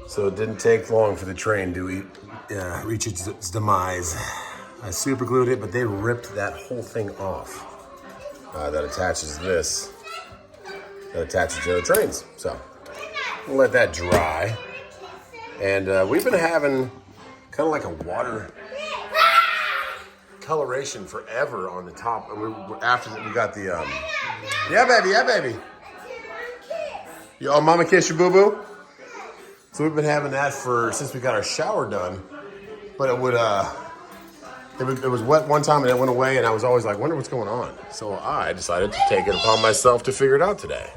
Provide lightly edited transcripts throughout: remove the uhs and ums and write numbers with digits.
So it didn't take long for the train to reach its demise. I super glued it, but they ripped that whole thing off. That attaches this. That attaches to the trains. So we'll let that dry. And we've been having kind of like a water coloration forever on the top. And after that, we got the yeah, baby. Oh, mama kiss your boo boo. So we've been having that since we got our shower done. But it was wet one time and it went away, and I was always like, wonder what's going on. So I decided to take it upon myself to figure it out today.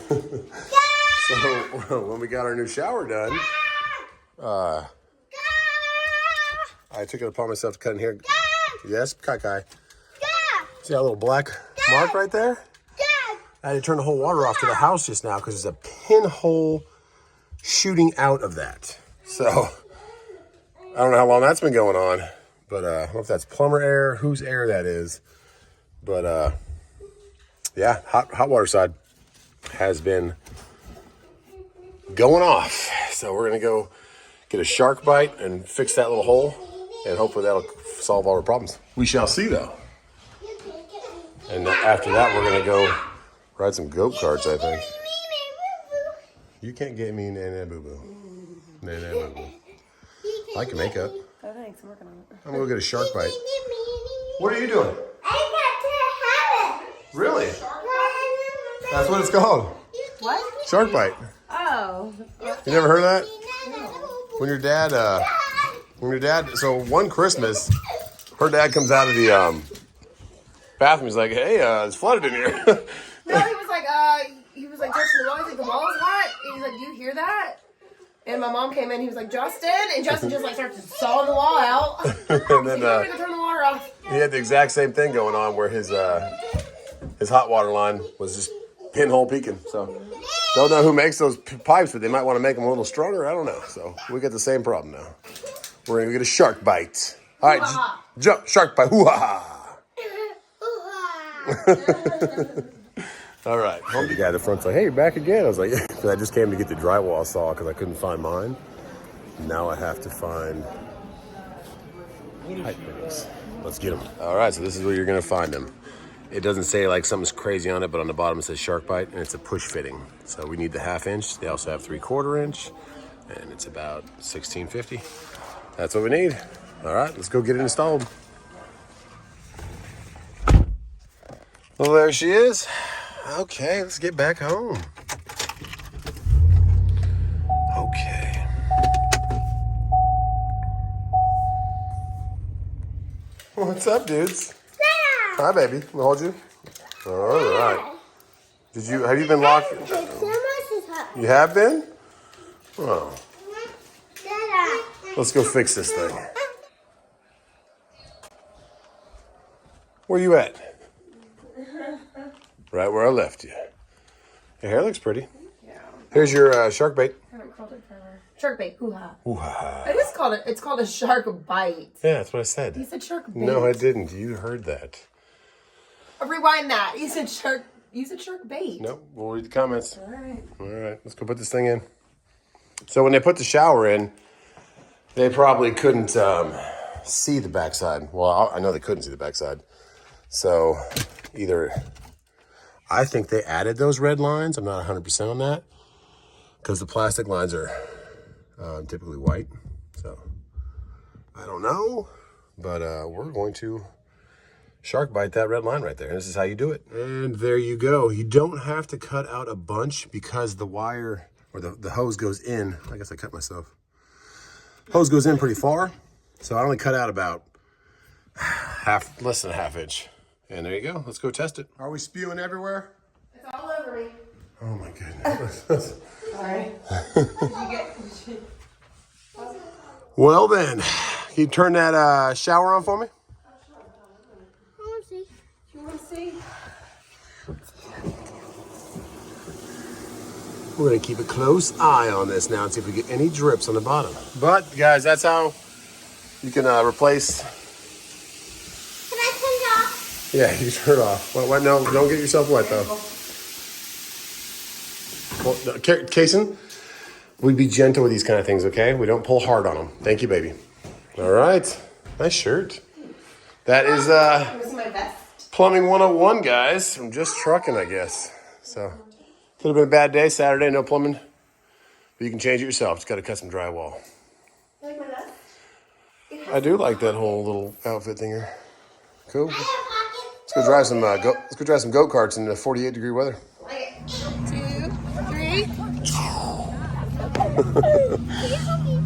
So when we got our new shower done, I took it upon myself to cut in here. Yes, Kai. See that little black mark right there? I had to turn the whole water off to the house just now because there's a pinhole shooting out of that. So I don't know how long that's been going on, but I don't know if that's plumber air, whose air that is. But yeah, hot water side has been going off. So we're gonna go get a SHARKBITE and fix that little hole, and hopefully that'll solve all our problems. We shall see though. And after that, we're gonna go ride some go-karts, I think. You can't get me Nana Boo Boo. Nana Boo Boo. I like your makeup. Oh, thanks. I'm working on it. I'm gonna go get a SHARKBITE. What are you doing? I got to have it. Really? That's what it's called. What? SHARKBITE. Oh. You never heard of that? When your dad, so one Christmas, her dad comes out of the bathroom. He's like, hey, it's flooded in here. No, he was like, Justin, why is the wall's hot? And he's like, do you hear that? And my mom came in, he was like, Justin, and Justin just like started sawing the wall out. And then to turn the water off. he had the exact same thing going on where his hot water line was just pinhole peaking. So don't know who makes those pipes, but they might want to make them a little stronger. I don't know. So we got the same problem now. We're gonna get a SHARKBITE. All right, jump SHARKBITE. Hoo-ha! All right. The guy at the front's like, hey, you're back again. I was like, yeah. I just came to get the drywall saw because I couldn't find mine. Now I have to find pipe fittings. Let's get them. All right, so this is where you're going to find them. It doesn't say like something's crazy on it, but on the bottom it says SHARKBITE, and it's a push fitting. So we need the 1/2 inch. They also have 3/4 inch, and it's about $16.50. That's what we need. All right, let's go get it installed. Well, there she is. Okay, let's get back home. Okay. What's up, dudes? Hi, baby. Can I hold you? All right. Have you been locked? You have been? Oh. Let's go fix this thing. Where you at? Right where I left you. Your hair looks pretty. Yeah. Here's your SHARKBITE. I haven't called it forever. SHARKBITE. Hoo-ha. Hoo-ha. It's called a SHARKBITE. Yeah, that's what I said. You said SHARKBITE. No, I didn't. You heard that. Rewind that. You said SHARKBITE. Nope. We'll read the comments. All right. All right. Let's go put this thing in. So when they put the shower in, they probably couldn't see the backside. Well, I know they couldn't see the backside. So either... I think they added those red lines. I'm not 100% on that because the plastic lines are typically white. So I don't know, but we're going to SHARKBITE that red line right there. And this is how you do it. And there you go. You don't have to cut out a bunch because the wire or the hose goes in. I guess I cut myself. Hose goes in pretty far. So I only cut out about less than a 1/2 inch. And there you go. Let's go test it. Are we spewing everywhere? It's all over me. Oh my goodness. Sorry. Well then, can you turn that shower on for me? I want to see. You want to see? We're gonna keep a close eye on this now and see if we get any drips on the bottom. But guys, that's how you can replace. Can I turn it off? Yeah, you turn it off. What? No, don't get yourself wet though. Well, Kason, We be gentle with these kind of things, okay? We don't pull hard on them. Thank you, baby. All right. Nice shirt. That is This is my vest. Plumbing 101, guys. I'm just trucking, I guess. So, could have been a bad day. Saturday, no plumbing. But you can change it yourself. Just got to cut some drywall. You like my vest? I do like that whole little outfit thing here. Cool. Let's go drive some goat karts in the 48-degree weather. 2, 3.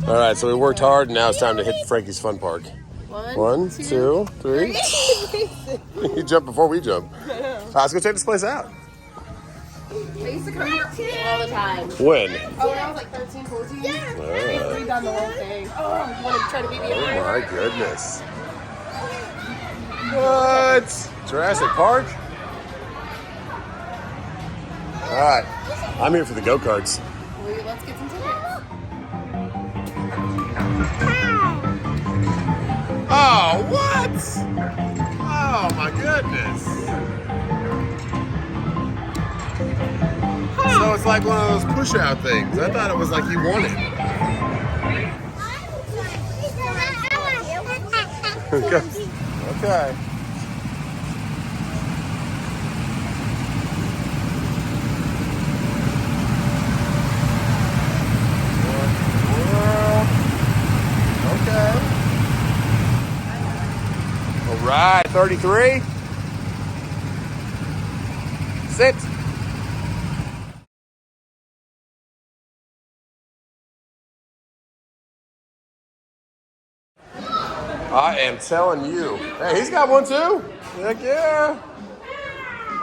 All right, so we worked hard, and now it's time to hit Frankie's Fun Park. 1, 2, 3. You jump before we jump. Let's go check this place out. I used to come here all the time. When? Oh, when I was like 13, 14. We've redone the whole thing. Oh, you want to try to beat me? Oh my goodness. What? Jurassic Park? All right, I'm here for the go-karts. Well, let's get some tickets. Oh, what? Oh my goodness. So it's like one of those push-out things. I thought it was like you won it. Okay. Okay. All right, 33. Sit. I am telling you. Hey, he's got one too. Heck yeah.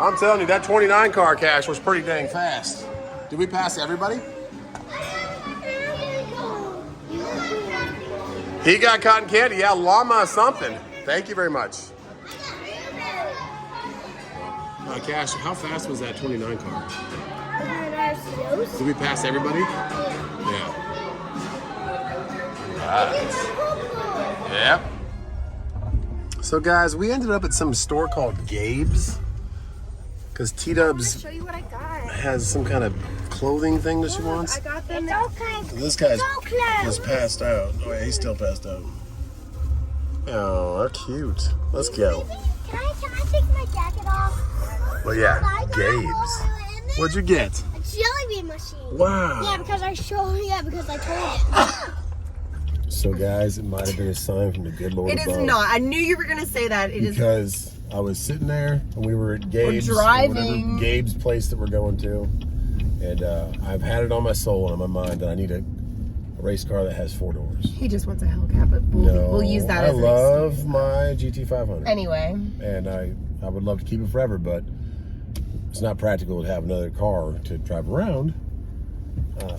I'm telling you, that 29 car cash was pretty dang fast. Did we pass everybody? He got cotton candy. Yeah, llama something. Thank you very much. Cash, how fast was that 29 car? Did we pass everybody? Yeah. Right. Yep. So guys, we ended up at some store called Gabe's because T-Dubs Show you what I got. has some kind of clothing thing that she wants. I got them. It's okay. This guy's So close. is passed out. Oh yeah, he's still passed out. Oh, they're cute. Let's go. Can I take my jacket off? Well, yeah, I got Gabe's. one in there. What'd you get? A jelly bean machine. Wow. Yeah, because I told it. So guys, it might have been a sign from the good Lord It above. is not. I knew you were going to say that. It is. Because I was sitting there and we were at Gabe's, driving. whatever Gabe's place that we're going to, and I've had it on my soul and on my mind that I need a race car that has 4 doors. He just wants a Hellcat, but we'll use that I as an love excuse. my GT500. Anyway. And I would love to keep it forever, but it's not practical to have another car to drive around.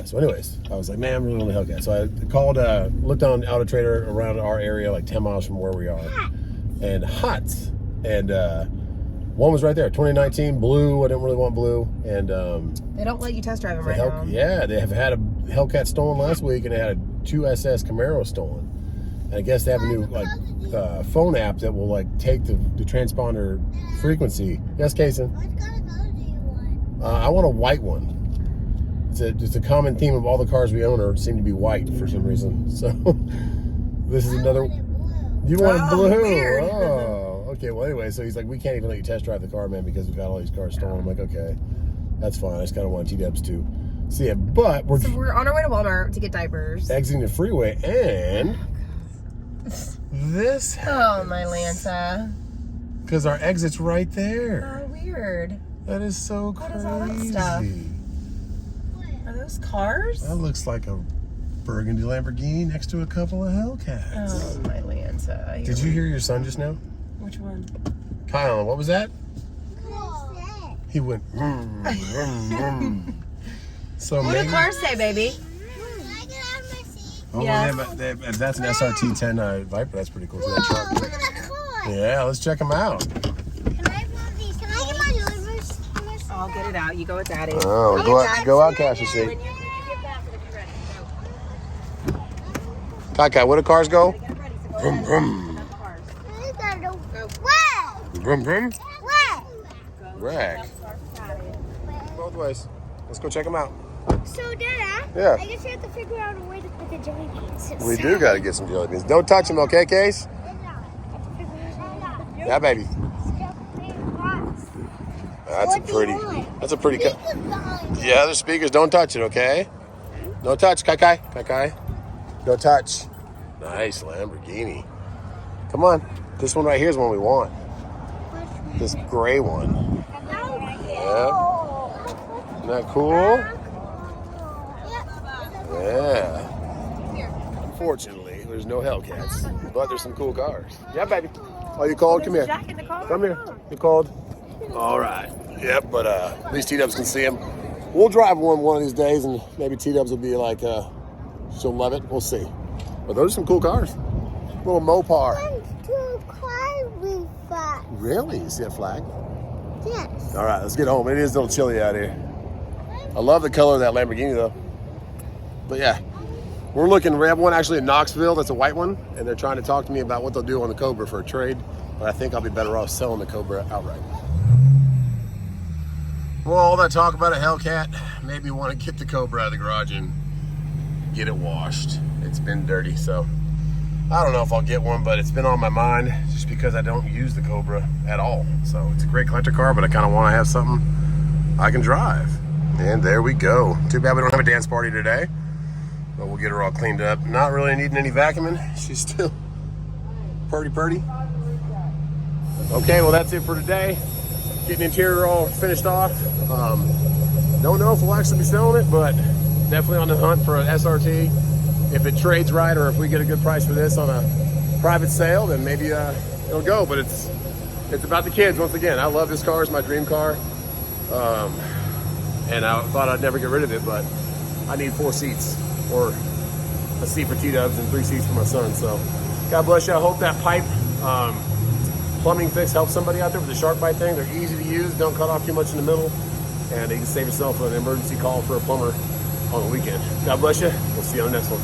So anyways, I was like, man, I'm really on the Hellcat. So I called, looked on Auto Trader around our area, like 10 miles from where we are. And Hots. And one was right there, 2019, blue. I didn't really want blue. And They don't let you test drive them right now. yeah, they have had a Hellcat stolen last week, and they had a 2SS Camaro stolen. And I guess they have a new phone app that will like take the transponder frequency. Yes, Kason? What kind of color do you want? I want a white one. It's a common theme of all the cars we own seem to be white for some reason. So this is another. You want blue? Weird. Oh, okay. Well, anyway, so he's like, we can't even let you test drive the car, man, because we've got all these cars stolen. I'm like, okay, that's fine. I just kind of want T-Dubs to see it. But we're on our way to Walmart to get diapers. Exiting the freeway, and this. Oh, my Lanta. Because our exit's right there. Oh, weird. That is so What crazy. is all that stuff? Are those cars? That looks like a burgundy Lamborghini next to a couple of Hellcats. Oh, my Lanta. Did you hear your son just now? Which one? Kyle, what was that? Cool. He went. So What do cars say, baby? Can I get out of my seat? Oh, Yes. that's an SRT 10 Viper. That's pretty cool. So that Oh, truck. look at that car. Yeah, let's check them out. Can I have one of these? Can I get my delivers? I'll get it out. You go with Daddy. Oh, go out, Cash, and see. When you get back, it'll be ready. Kai, where do cars go? Get ready. So go Vroom, ahead. vroom. That's cars. I gotta go. What? Vroom, vroom. What? Rack. That's cars with Daddy. Both ways. Let's go check them out. So, Dada, Yeah. I guess you have to figure out a way to put the jelly beans. We do got to get some jelly beans. Don't touch them, okay, Case? Yeah, baby. That's a pretty. That's a pretty. Yeah, the speakers. Don't touch it, okay? No touch, Kai. No touch. Nice Lamborghini. Come on. This one right here is one we want. This gray one. Yeah. Isn't that cool? Yeah. Unfortunately, there's no Hellcats, but there's some cool cars. Yeah, baby. Oh, you cold? Come here. Come here. You cold? All right. Yep, but at least T-Dubs can see him. We'll drive one of these days, and maybe T-Dubs will be like, she'll love it. We'll see. But those are some cool cars. Little Mopar. Really? You see a flag? Yes. All right, let's get home. It is a little chilly out here. I love the color of that Lamborghini, though. But yeah, we're looking. We have one actually in Knoxville that's a white one, and they're trying to talk to me about what they'll do on the Cobra for a trade. But I think I'll be better off selling the Cobra outright. Well, all that talk about a Hellcat made me want to get the Cobra out of the garage and get it washed. It's been dirty, so I don't know if I'll get one, but it's been on my mind just because I don't use the Cobra at all. So it's a great collector car, but I kind of want to have something I can drive. And there we go. Too bad we don't have a dance party today, but we'll get her all cleaned up. Not really needing any vacuuming. She's still purty. Okay, well that's it for today. Getting the interior all finished off. Don't know if we'll actually be selling it, but definitely on the hunt for an SRT. If it trades right, or if we get a good price for this on a private sale, then maybe it'll go. But it's about the kids once again. I love this car. It's my dream car, and I thought I'd never get rid of it, but I need 4 seats, or a seat for T-Dubs and 3 seats for my son. So God bless you. I hope that pipe plumbing fix helps somebody out there with the SHARKBITE thing. They're easy to use. Don't cut off too much in the middle, and you can save yourself an emergency call for a plumber on the weekend. God bless you. We'll see you on the next one.